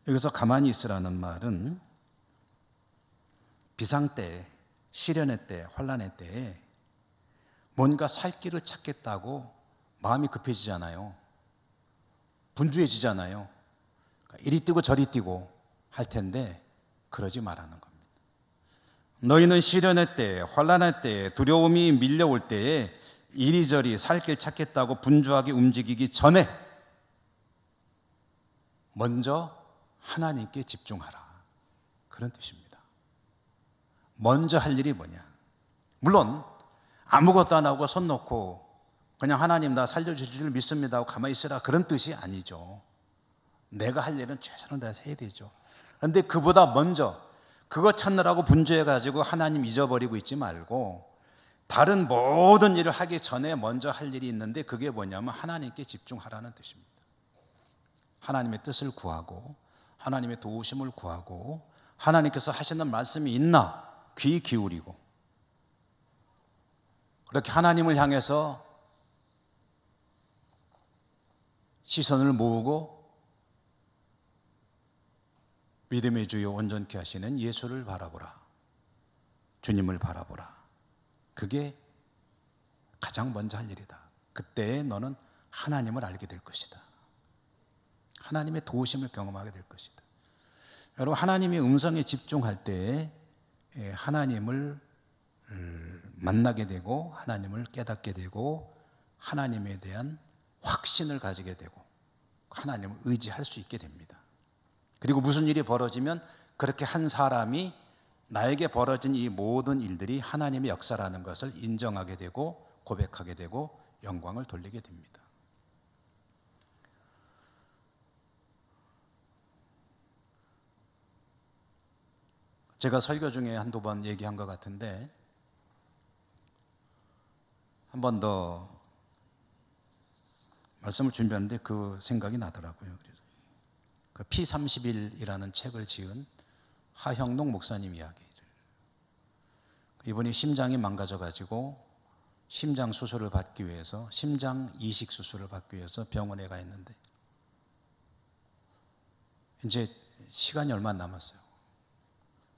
여기서 가만히 있으라는 말은 비상 때, 시련의 때, 환난의 때에 뭔가 살 길을 찾겠다고 마음이 급해지잖아요. 분주해지잖아요. 그러니까 이리 뛰고 저리 뛰고 할 텐데 그러지 말라는 겁니다. 너희는 시련의 때에, 환난의 때에, 두려움이 밀려올 때에 이리저리 살 길 찾겠다고 분주하게 움직이기 전에 먼저 하나님께 집중하라. 그런 뜻입니다. 먼저 할 일이 뭐냐? 물론 아무것도 안 하고 손 놓고 그냥 하나님 나 살려주실 줄 믿습니다 하고 가만히 있으라, 그런 뜻이 아니죠. 내가 할 일은 최선을 다해서 해야 되죠. 그런데 그보다 먼저 그거 찾느라고 분주해가지고 하나님 잊어버리고 있지 말고 다른 모든 일을 하기 전에 먼저 할 일이 있는데 그게 뭐냐면 하나님께 집중하라는 뜻입니다. 하나님의 뜻을 구하고 하나님의 도우심을 구하고 하나님께서 하시는 말씀이 있나 귀 기울이고 그렇게 하나님을 향해서 시선을 모으고 믿음의 주요 온전케 하시는 예수를 바라보라. 주님을 바라보라. 그게 가장 먼저 할 일이다. 그때 너는 하나님을 알게 될 것이다. 하나님의 도우심을 경험하게 될 것이다. 여러분, 하나님의 음성에 집중할 때 하나님을 만나게 되고 하나님을 깨닫게 되고 하나님에 대한 확신을 가지게 되고 하나님을 의지할 수 있게 됩니다. 그리고 무슨 일이 벌어지면 그렇게 한 사람이 나에게 벌어진 이 모든 일들이 하나님의 역사라는 것을 인정하게 되고 고백하게 되고 영광을 돌리게 됩니다. 제가 설교 중에 한두 번 얘기한 것 같은데 한 번 더 말씀을 준비하는데 그 생각이 나더라고요. 그래서 그 P31이라는 책을 지은 하형록 목사님 이야기를, 이분이 심장이 망가져가지고 심장 수술을 받기 위해서 심장 이식 수술을 받기 위해서 병원에 가 있는데 이제 시간이 얼마 안 남았어요.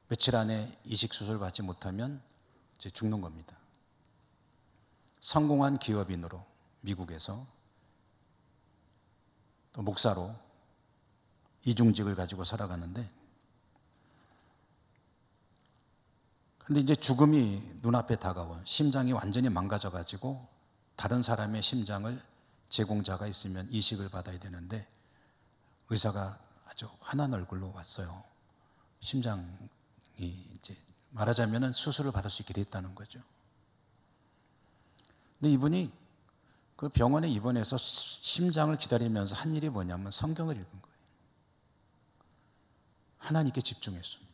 며칠 안에 이식 수술 받지 못하면 이제 죽는 겁니다. 성공한 기업인으로 미국에서 또 목사로 이중직을 가지고 살아가는데 근데 이제 죽음이 눈앞에 다가와 심장이 완전히 망가져 가지고 다른 사람의 심장을 제공자가 있으면 이식을 받아야 되는데 의사가 아주 환한 얼굴로 왔어요. 심장이 이제 말하자면 수술을 받을 수 있게 됐다는 거죠. 근데 이분이 그 병원에 입원해서 심장을 기다리면서 한 일이 뭐냐면 성경을 읽은 거예요. 하나님께 집중했습니다.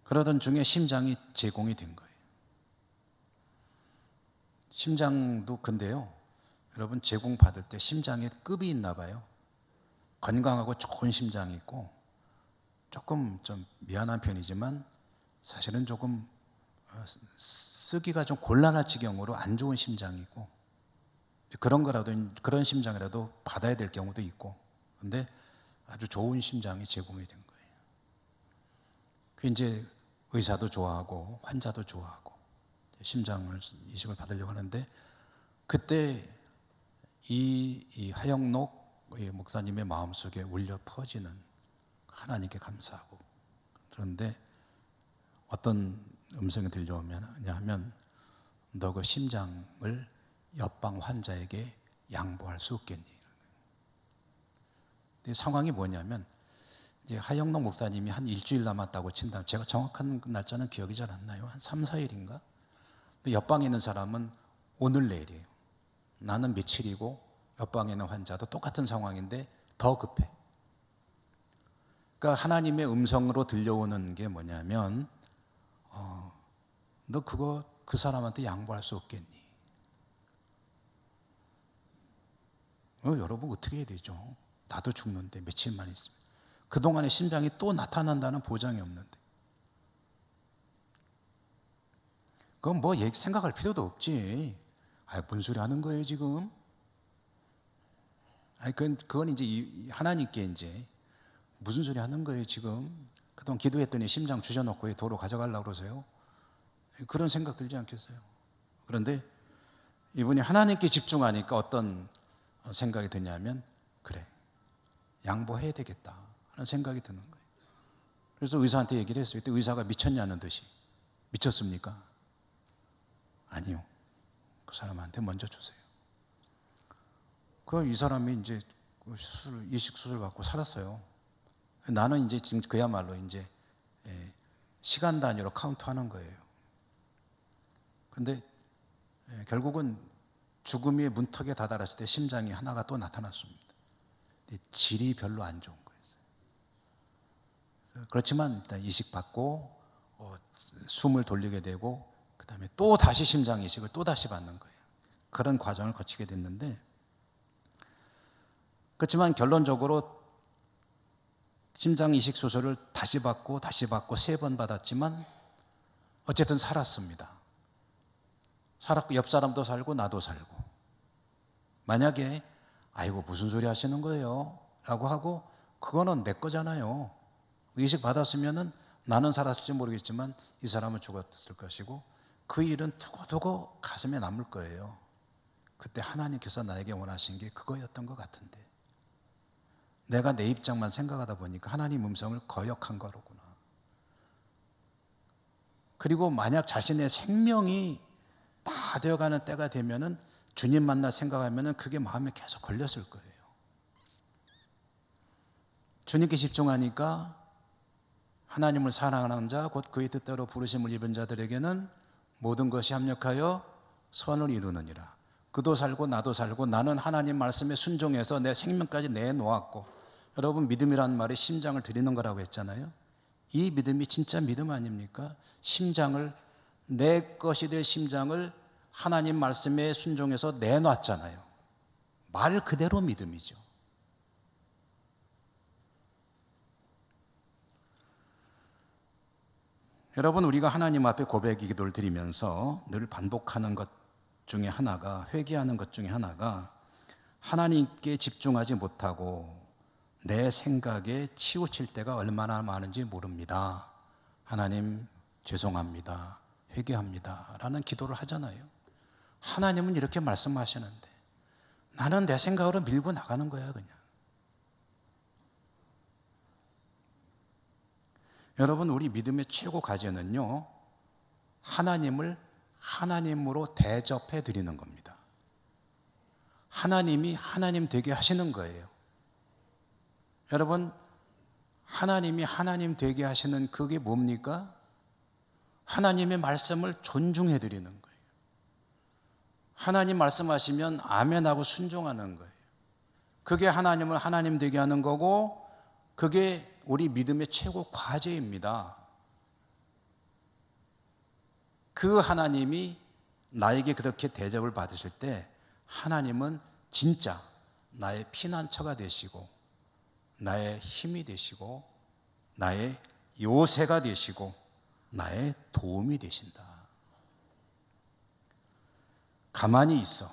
그러던 중에 심장이 제공이 된 거예요. 심장도 근데요, 여러분 제공받을 때 심장에 급이 있나 봐요. 건강하고 좋은 심장이 있고 조금 좀 미안한 편이지만 사실은 조금 쓰기가 좀 곤란할 지경으로 안 좋은 심장이 있고 그런 거라도 그런 심장이라도 받아야 될 경우도 있고 근데 아주 좋은 심장이 제공이 된 거예요. 그 이제 의사도 좋아하고 환자도 좋아하고 심장을 이식을 받으려고 하는데 그때 이 하영록 목사님의 마음속에 울려 퍼지는 하나님께 감사하고 그런데 어떤 음성이 들려오면 하면 너 그 심장을 옆방 환자에게 양보할 수 없겠니? 근데 상황이 뭐냐면 이제 하영록 목사님이 한 일주일 남았다고 친다. 제가 정확한 날짜는 기억이 잘 안 나요. 한 3, 4일인가? 근데 옆방에 있는 사람은 오늘 내일이에요. 나는 며칠이고 옆방에 있는 환자도 똑같은 상황인데 더 급해. 그러니까 하나님의 음성으로 들려오는 게 뭐냐면 너 그거 그 사람한테 양보할 수 없겠니? 여러분 어떻게 해야 되죠? 나도 죽는데 며칠만 있으면 그동안의 심장이 또 나타난다는 보장이 없는데 그건 뭐 생각할 필요도 없지. 무슨 소리 하는 거예요 지금? 그건 이제 하나님께 이제 무슨 소리 하는 거예요 지금? 그동안 기도했더니 심장 주저놓고 도로 가져가려고 그러세요? 그런 생각 들지 않겠어요? 그런데 이분이 하나님께 집중하니까 어떤 생각이 드냐면, 그래, 양보해야 되겠다 하는 생각이 드는 거예요. 그래서 의사한테 얘기를 했어요. 그때 의사가 미쳤냐는 듯이, 미쳤습니까? 아니요, 그 사람한테 먼저 주세요. 이 사람이 이제 이식 수술 받고 살았어요. 나는 이제 지금 그야말로 이제 시간 단위로 카운트하는 거예요. 근데 결국은 죽음의 문턱에 다다랐을 때 심장이 하나가 또 나타났습니다. 근데 질이 별로 안 좋은 거예요. 그렇지만 일단 이식 받고 숨을 돌리게 되고, 그 다음에 또 다시 심장 이식을 또 다시 받는 거예요. 그런 과정을 거치게 됐는데, 그렇지만 결론적으로 심장 이식 수술을 다시 받고 3번 받았지만 어쨌든 살았습니다. 살았고 옆 사람도 살고 나도 살고. 만약에 아이고 무슨 소리 하시는 거예요? 라고 하고, 그거는 내 거잖아요. 이식 받았으면은 나는 살았을지 모르겠지만 이 사람은 죽었을 것이고, 그 일은 두고두고 가슴에 남을 거예요. 그때 하나님께서 나에게 원하신 게 그거였던 것 같은데, 내가 내 입장만 생각하다 보니까 하나님 음성을 거역한 거로구나. 그리고 만약 자신의 생명이 다 되어가는 때가 되면은 주님 만나 생각하면은 그게 마음에 계속 걸렸을 거예요. 주님께 집중하니까 하나님을 사랑하는 자, 곧 그의 뜻대로 부르심을 입은 자들에게는 모든 것이 합력하여 선을 이루느니라. 그도 살고 나도 살고, 나는 하나님 말씀에 순종해서 내 생명까지 내놓았고. 여러분, 믿음이라는 말이 심장을 드리는 거라고 했잖아요. 이 믿음이 진짜 믿음 아닙니까? 심장을, 내 것이 될 심장을 하나님 말씀에 순종해서 내놨잖아요. 말 그대로 믿음이죠. 여러분, 우리가 하나님 앞에 고백 기도를 드리면서 늘 반복하는 것 중에 하나가, 회개하는 것 중에 하나가, 하나님께 집중하지 못하고 내 생각에 치우칠 때가 얼마나 많은지 모릅니다. 하나님 죄송합니다, 회개합니다 라는 기도를 하잖아요. 하나님은 이렇게 말씀하시는데 나는 내 생각으로 밀고 나가는 거야 그냥. 여러분, 우리 믿음의 최고 과제는요, 하나님을 하나님으로 대접해 드리는 겁니다. 하나님이 하나님 되게 하시는 거예요. 여러분, 하나님이 하나님 되게 하시는 그게 뭡니까? 하나님의 말씀을 존중해 드리는 거예요. 하나님 말씀하시면 아멘하고 순종하는 거예요. 그게 하나님을 하나님 되게 하는 거고, 그게 우리 믿음의 최고 과제입니다. 그 하나님이 나에게 그렇게 대접을 받으실 때 하나님은 진짜 나의 피난처가 되시고, 나의 힘이 되시고, 나의 요새가 되시고, 나의 도움이 되신다. 가만히 있어,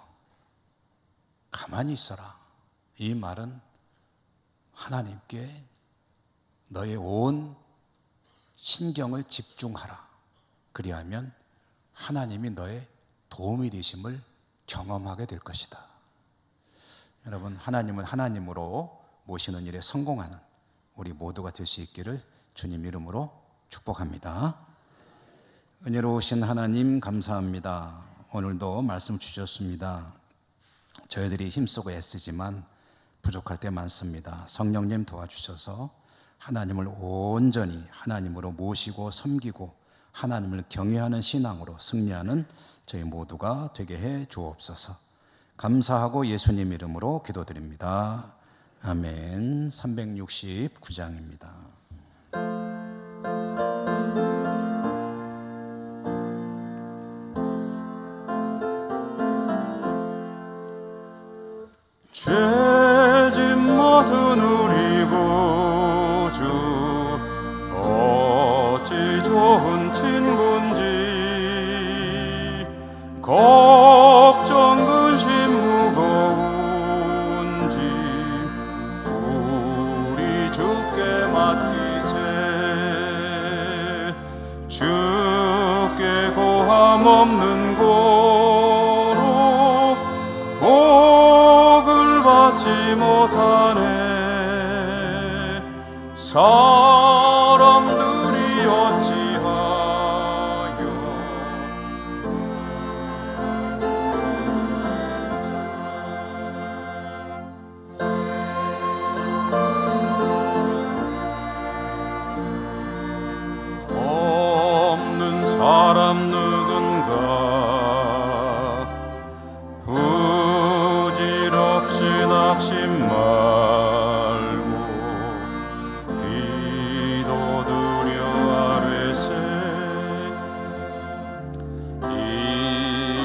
가만히 있어라. 이 말은 하나님께 너의 온 신경을 집중하라. 그리하면 하나님이 너의 도움이 되심을 경험하게 될 것이다. 여러분, 하나님을 하나님으로 모시는 일에 성공하는 우리 모두가 될 수 있기를 주님 이름으로 축복합니다. 은혜로우신 하나님 감사합니다. 오늘도 말씀 주셨습니다. 저희들이 힘쓰고 애쓰지만 부족할 때 많습니다. 성령님 도와주셔서 하나님을 온전히 하나님으로 모시고 섬기고 하나님을 경외하는 신앙으로 승리하는 저희 모두가 되게 해 주옵소서. 감사하고 예수님 이름으로 기도드립니다. 아멘. 369장입니다. 죄진 모든 우리 구주 어찌 좋은 친구인지 걱정 근심 무거운지 우리 주께 맡기세. 주께 못하네. 사람들이 어찌하여 없는 사람 누군가 부질없이 낙심 말고 기도드려 아뢰세.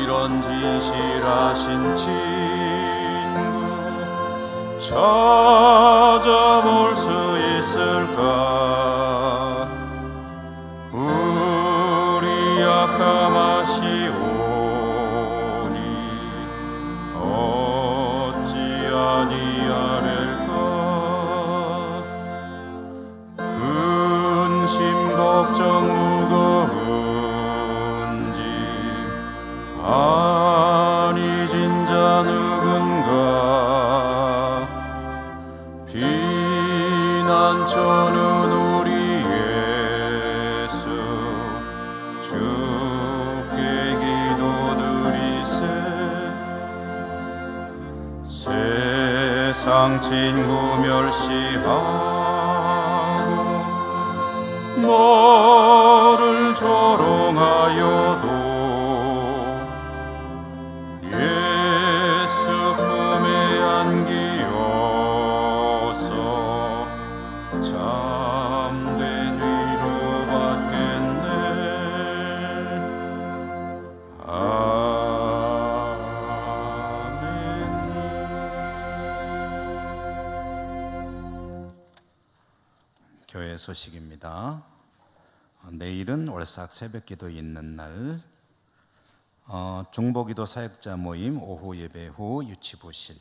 이런 진실하신 친구 찾아볼 수 있을까? 우리 약함하시오니 어찌 아니하릴까? 근심 걱정 무거운지 아니 진자 누군가 비난처는 우리 예수 주께 기도드리세. 세상 친구 멸시하고 너를 조롱하여도 예수 품에 안기어서 참된 위로 받겠네. 아멘. 교회 소식입니다. 내일은 월삭 새벽기도 있는 날, 중보기도 사역자 모임 오후 예배 후 유치부실,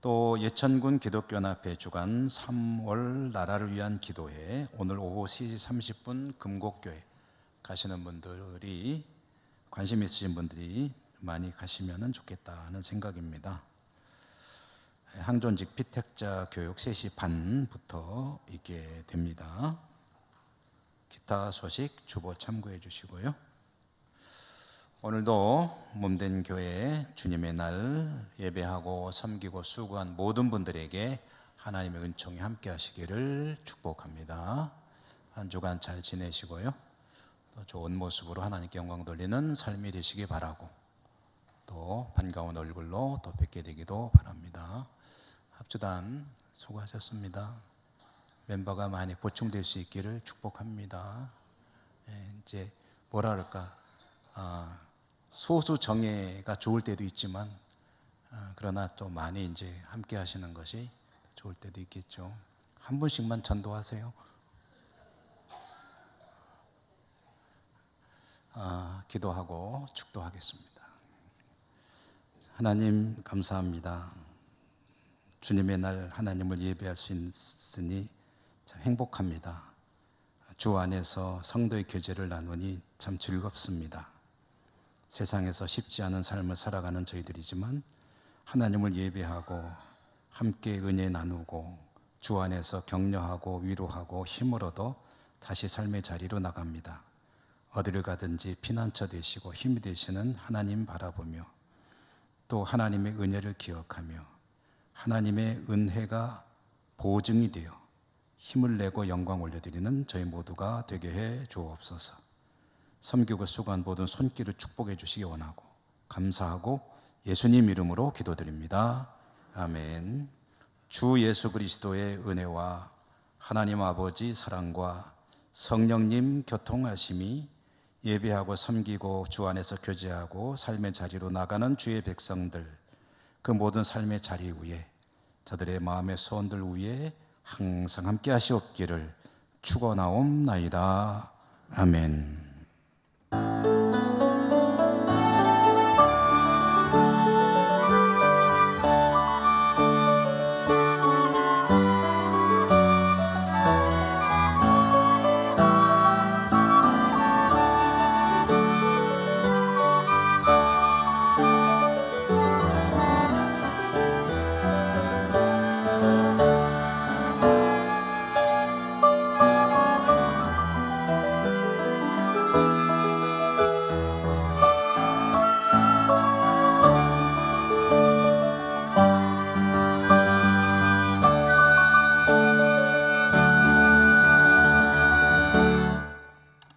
또 예천군 기독교연합회 주관 3월 나라를 위한 기도회, 오늘 오후 3시 30분 금곡교회 가시는 분들이, 관심 있으신 분들이 많이 가시면 좋겠다는 생각입니다. 항존직 피택자 교육 3시 반부터 있게 됩니다. 기타 소식 주보 참고해 주시고요. 오늘도 몸된 교회 주님의 날 예배하고 섬기고 수고한 모든 분들에게 하나님의 은총이 함께 하시기를 축복합니다. 한 주간 잘 지내시고요. 또 좋은 모습으로 하나님께 영광 돌리는 삶이 되시기 바라고, 또 반가운 얼굴로 또 뵙게 되기도 바랍니다. 합주단 수고하셨습니다. 멤버가 많이 보충될 수 있기를 축복합니다. 이제 뭐라 그럴까, 소수 정예가 좋을 때도 있지만, 그러나 또 많이 이제 함께 하시는 것이 좋을 때도 있겠죠. 한 분씩만 전도하세요. 기도하고 축도하겠습니다. 하나님 감사합니다. 주님의 날 하나님을 예배할 수 있으니 참 행복합니다. 주 안에서 성도의 교제를 나누니 참 즐겁습니다. 세상에서 쉽지 않은 삶을 살아가는 저희들이지만 하나님을 예배하고 함께 은혜 나누고 주 안에서 격려하고 위로하고 힘을 얻어 다시 삶의 자리로 나갑니다. 어디를 가든지 피난처 되시고 힘이 되시는 하나님 바라보며, 또 하나님의 은혜를 기억하며 하나님의 은혜가 보증이 되어 힘을 내고 영광 올려드리는 저희 모두가 되게 해 주옵소서. 섬기고 수고한 모든 손길을 축복해 주시기 원하고 감사하고 예수님 이름으로 기도드립니다. 아멘. 주 예수 그리스도의 은혜와 하나님 아버지 사랑과 성령님 교통하심이 예배하고 섬기고 주 안에서 교제하고 삶의 자리로 나가는 주의 백성들, 그 모든 삶의 자리 위에 저들의 마음의 소원들 위에 항상 함께 하시옵기를 축원하옵나이다. 아멘.